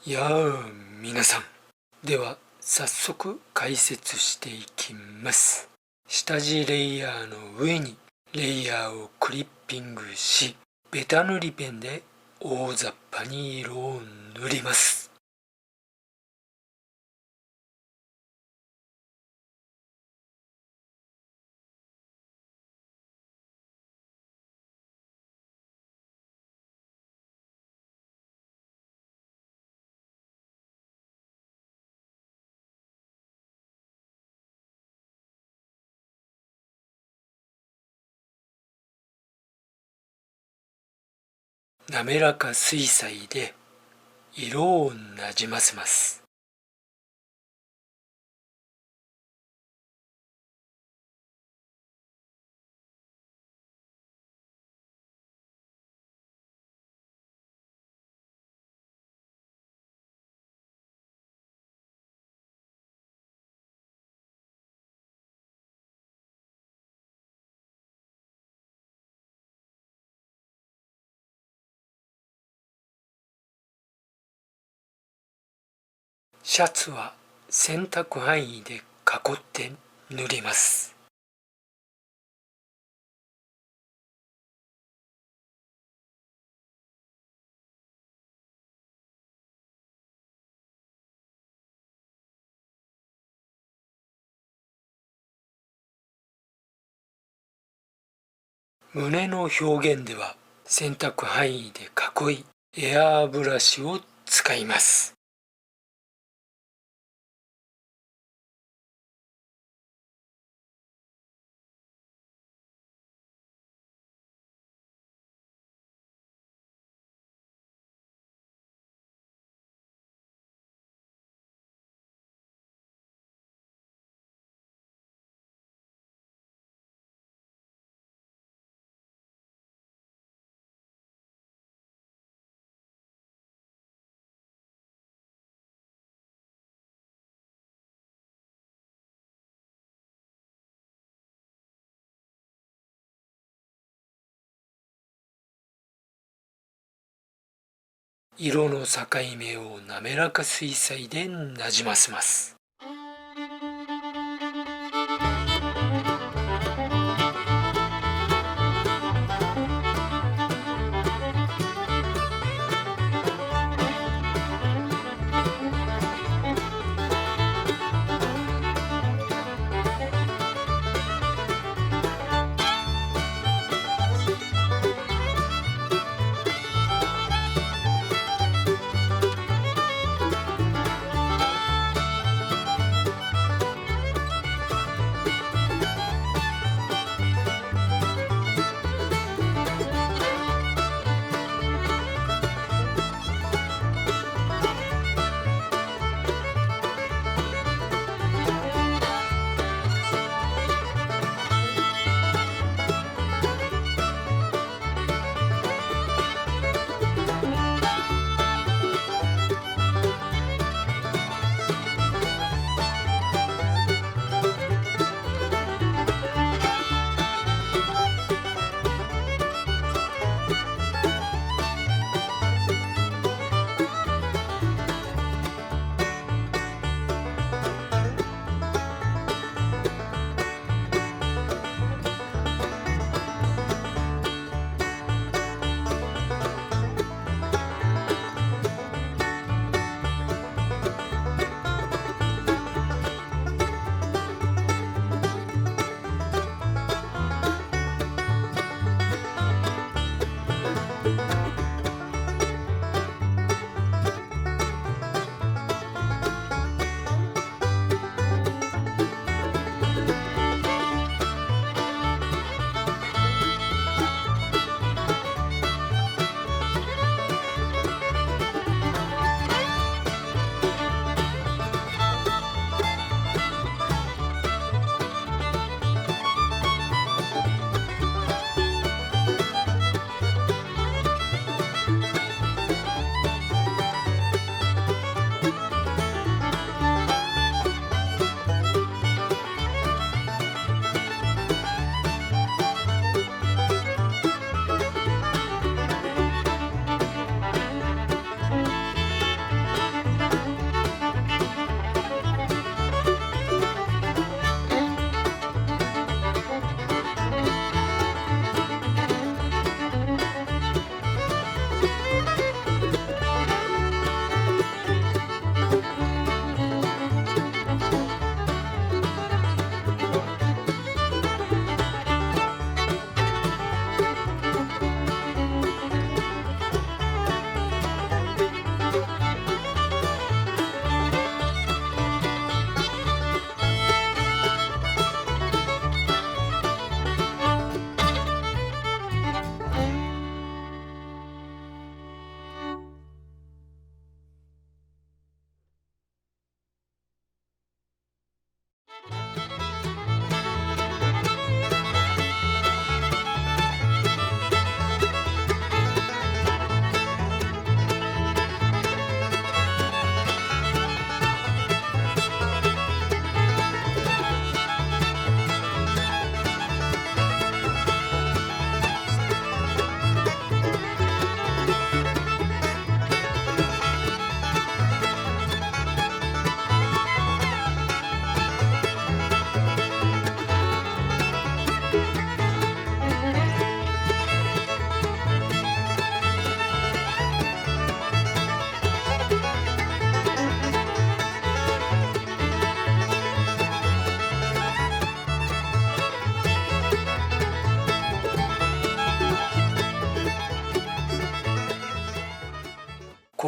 やあ、皆さん。では、早速解説していきます。下地レイヤーの上にレイヤーをクリッピングし、ベタ塗りペンで大雑把に色を塗ります。滑らか水彩で色をなじませます。シャツは選択範囲で囲って塗ります。胸の表現では選択範囲で囲い、エアーブラシを使います。色の境目を滑らか水彩でなじませます。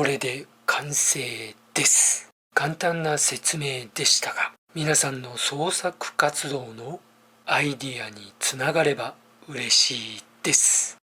れで完成です。簡単な説明でしたが、皆さんの創作活動のアイディアにつながれば嬉しいです。